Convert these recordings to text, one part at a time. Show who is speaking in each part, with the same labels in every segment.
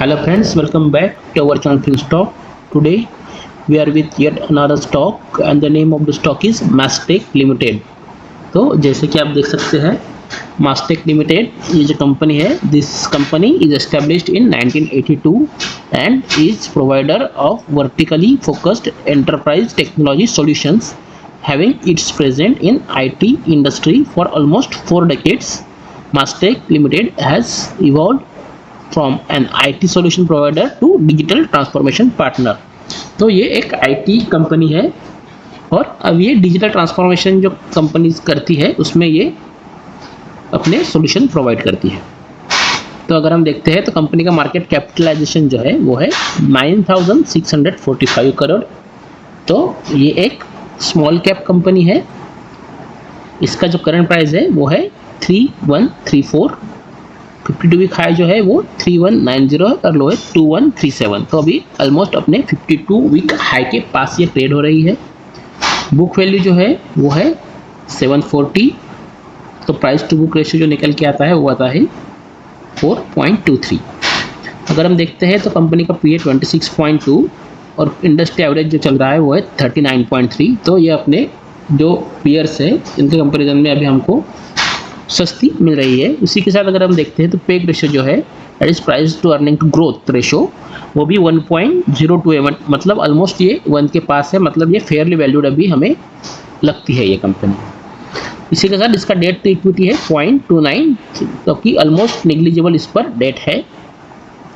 Speaker 1: Hello friends, welcome back to our channel FinStock. Today we are with yet another stock and the name of the stock is Mastech Limited. तो जैसे कि आप देख सकते हैं Mastech Limited ये जो कंपनी है, this company is established in 1982 and is provider of vertically focused enterprise technology solutions, having its presence in IT industry for almost 4 decades. Mastech Limited has evolved from an IT solution provider to digital transformation partner. तो ये एक IT company है और अब ये digital transformation जो companies करती है उसमें ये अपने सॉल्यूशन प्रोवाइड करती है। तो अगर हम देखते हैं तो कंपनी का मार्केट कैपिटलाइजेशन जो है वो है 9,645 करोड़। तो ये एक स्मॉल कैप कंपनी है। इसका जो करंट प्राइस है वो है 3134। 52 वीक हाई जो है वो 3190 और लो है 2137। तो अभी ऑलमोस्ट अपने 52 वीक हाई के पास ये ट्रेड हो रही है। बुक वैल्यू जो है वो है 740। तो प्राइस टू बुक रेशियो जो निकल के आता है वो आता है 4.23। अगर हम देखते हैं तो कंपनी का PE 26.2 और इंडस्ट्री एवरेज जो चल रहा है वो है 39.3। तो ये अपने जो पीयर्स है इनके कंपेरिजन में अभी हमको सस्ती मिल रही है। उसी के साथ अगर हम देखते हैं तो पेग रेशियो जो है that is price to earning to growth ratio वो भी 1.02 मतलब ऑलमोस्ट ये 1 के पास है। मतलब ये फेयरली वैल्यूड अभी हमें लगती है ये कंपनी। इसी के साथ इसका डेट टू इक्विटी है 0.29, क्योंकि ऑलमोस्ट नेग्लिजिबल इस पर डेट है,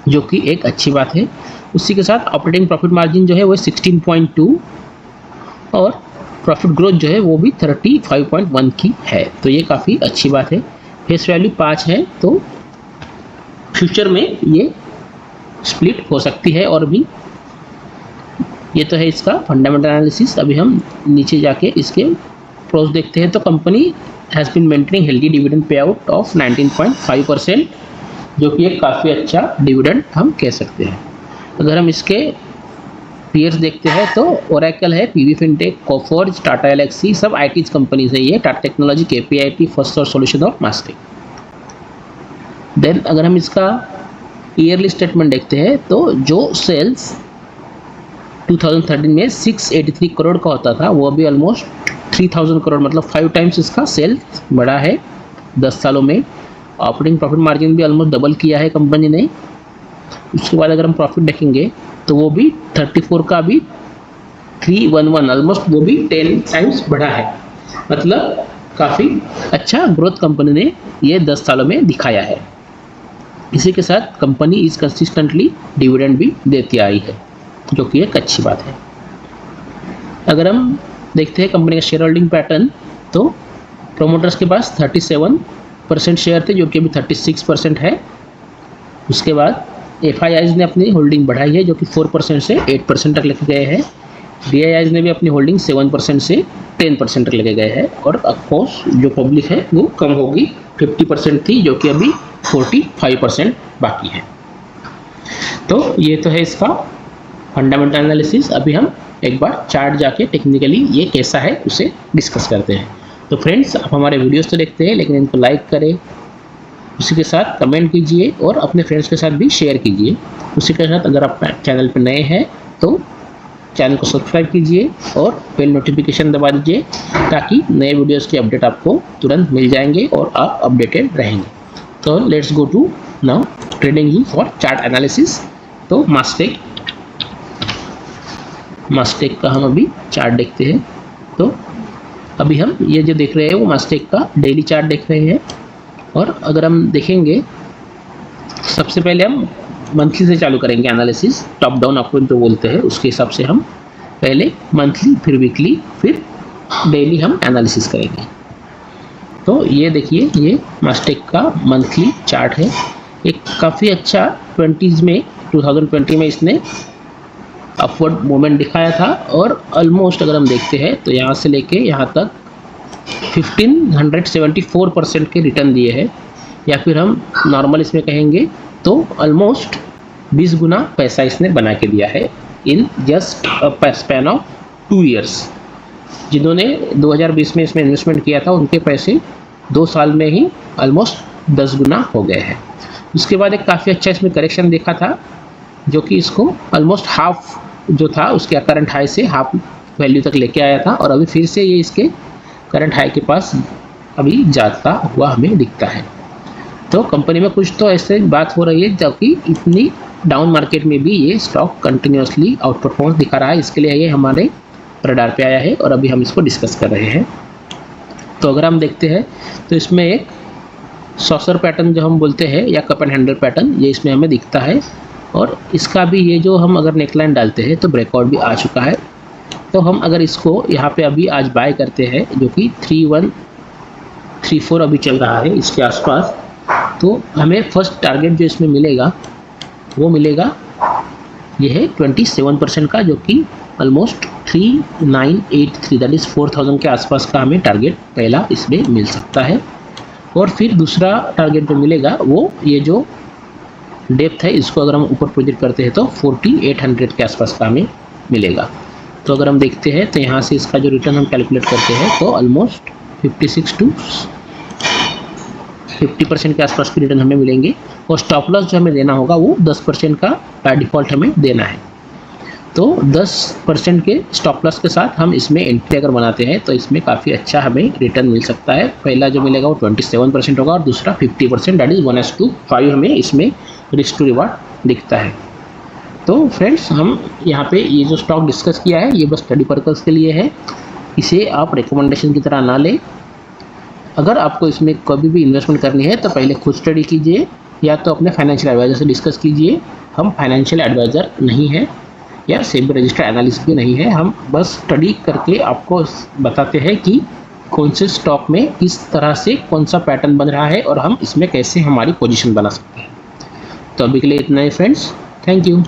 Speaker 1: जो कि एक अच्छी बात है। उसी के साथ ऑपरेटिंग प्रॉफिट मार्जिन जो है वो 16.2 और प्रॉफिट ग्रोथ जो है वो भी 35.1 की है। तो ये काफ़ी अच्छी बात है। फेस वैल्यू 5 है, तो फ्यूचर में ये स्प्लिट हो सकती है और भी। ये तो है इसका फंडामेंटल एनालिसिस। अभी हम नीचे जाके इसके प्रोस देखते हैं। तो company has been maintaining healthy dividend payout of 19.5%, जो कि एक काफ़ी अच्छा डिविडेंड हम कह सकते हैं। अगर हम इसके पीयर्स देखते हैं तो ओरेकल है, PB fintech, Coforge, Tata Elxsi, सब IT कंपनीज है। ये Tata technology, KPIT, Firstsource solution और मास्टेक। देन अगर हम इसका ईयरली स्टेटमेंट देखते हैं तो जो सेल्स 2013 में 683 करोड़ का होता था वो अभी ऑलमोस्ट 3000 करोड़, मतलब 5 टाइम्स इसका सेल्स बढ़ा है 10 सालों में। ऑपरेटिंग प्रॉफिट मार्जिन भी ऑलमोस्ट डबल किया है कंपनी ने। उसके बाद अगर हम प्रॉफिट देखेंगे तो वो भी 34 का भी 311, ऑलमोस्ट वो भी 10 टाइम्स बढ़ा है। मतलब काफ़ी अच्छा ग्रोथ कंपनी ने ये 10 सालों में दिखाया है। इसी के साथ कंपनी इस कंसिस्टेंटली डिविडेंड भी देती आई है, जो कि एक अच्छी बात है। अगर हम देखते हैं कंपनी का शेयर होल्डिंग पैटर्न, तो प्रोमोटर्स के पास 37% शेयर थे, जो कि अभी 36% है। उसके बाद FIIs ने अपनी होल्डिंग बढ़ाई है, जो कि 4% से 8% तक लेके गए हैं। DIIs ने भी अपनी होल्डिंग 7% से 10% तक लेके गए हैं। और ऑफकोर्स जो पब्लिक है वो कम होगी, 50% थी, जो कि अभी 45% बाकी है। तो ये तो है इसका फंडामेंटल एनालिसिस। अभी हम एक बार चार्ट जाके टेक्निकली ये कैसा है उसे डिस्कस करते हैं। तो फ्रेंड्स, आप हमारे वीडियोस तो देखते हैं लेकिन इनको लाइक करें, उसी के साथ कमेंट कीजिए और अपने फ्रेंड्स के साथ भी शेयर कीजिए। उसी के साथ अगर आप चैनल पर नए हैं तो चैनल को सब्सक्राइब कीजिए और बेल नोटिफिकेशन दबा दीजिए, ताकि नए वीडियोस के अपडेट आपको तुरंत मिल जाएंगे और आप अपडेटेड रहेंगे। तो let's go to now trading view for chart analysis. तो मास्टेक का हम अभी चार्ट देखते हैं। तो अभी हम ये जो देख रहे हैं वो मास्टेक का डेली चार्ट देख रहे हैं। और अगर हम देखेंगे, सबसे पहले हम मंथली से चालू करेंगे एनालिसिस। टॉप डाउन अप्रोच जो बोलते हैं उसके हिसाब से हम पहले मंथली, फिर वीकली, फिर डेली हम एनालिसिस करेंगे। तो ये देखिए, ये मास्टेक का मंथली चार्ट है। एक काफ़ी अच्छा 2020 में इसने अपवर्ड मूवमेंट दिखाया था और ऑलमोस्ट अगर हम देखते हैं तो यहाँ से लेके यहाँ तक 1574% के रिटर्न दिए हैं, या फिर हम नॉर्मल इसमें कहेंगे तो ऑलमोस्ट 20 गुना पैसा इसने बना के दिया है in just span of 2 years. जिन्होंने 2020 में इसमें इन्वेस्टमेंट किया था उनके पैसे 2 साल में ही ऑलमोस्ट 10 गुना हो गए हैं। उसके बाद एक काफ़ी अच्छा इसमें करेक्शन देखा था जो कि इसको ऑलमोस्ट हाफ जो था उसके करंट हाई से हाफ वैल्यू तक लेके आया था, और अभी फिर से ये इसके करंट हाई के पास अभी जाता हुआ हमें दिखता है। तो कंपनी में कुछ तो ऐसे बात हो रही है, जबकि इतनी डाउन मार्केट में भी ये स्टॉक कंटिन्यूसली आउट परफॉर्मेंस दिखा रहा है। इसके लिए ये हमारे रडार पे आया है और अभी हम इसको डिस्कस कर रहे हैं। तो अगर हम देखते हैं तो इसमें एक सॉसर पैटर्न जो हम बोलते हैं या कप एंड हैंडल पैटर्न, ये इसमें हमें दिखता है, और इसका भी ये जो हम अगर नेकलाइन डालते हैं तो ब्रेकआउट भी आ चुका है। तो हम अगर इसको यहाँ पे अभी आज बाय करते हैं, जो कि 3134 अभी चल रहा है इसके आसपास, तो हमें फर्स्ट टारगेट जो इसमें मिलेगा वो मिलेगा ये है 27% का, जो कि ऑलमोस्ट 3983 दैट इज़ 4000 के आसपास का हमें टारगेट पहला इसमें मिल सकता है। और फिर दूसरा टारगेट जो मिलेगा वो ये जो डेप्थ है इसको अगर हम ऊपर प्रोजेक्ट करते हैं तो 4800 के आसपास का हमें मिलेगा। तो अगर हम देखते हैं तो यहाँ से इसका जो रिटर्न हम कैलकुलेट करते हैं तो ऑलमोस्ट 56 to 50% के आसपास के रिटर्न हमें मिलेंगे, और स्टॉप लॉस जो हमें देना होगा वो 10% का बाय डिफ़ॉल्ट हमें देना है। तो 10% के स्टॉप लॉस के साथ हम इसमें एंट्री अगर बनाते हैं तो इसमें काफ़ी अच्छा हमें रिटर्न मिल सकता है। पहला जो मिलेगा वो 27% होगा और दूसरा 50%, दैट इज़ 1:5 हमें इसमें रिस्क टू रिवार्ड दिखता है। तो फ्रेंड्स, हम यहाँ पे ये जो स्टॉक डिस्कस किया है ये बस स्टडी पर्पज़ के लिए है, इसे आप रिकमेंडेशन की तरह ना लें। अगर आपको इसमें कभी भी इन्वेस्टमेंट करनी है तो पहले खुद स्टडी कीजिए या तो अपने फाइनेंशियल एडवाइज़र से डिस्कस कीजिए। हम फाइनेंशियल एडवाइज़र नहीं है या सेबी रजिस्टर्ड एनालिस्ट भी नहीं है, हम बस स्टडी करके आपको बताते हैं कि कौन से स्टॉक में किस तरह से कौन सा पैटर्न बन रहा है और हम इसमें कैसे हमारी पोजीशन बना सकते हैं। तो अभी के लिए इतना ही फ्रेंड्स, थैंक यू।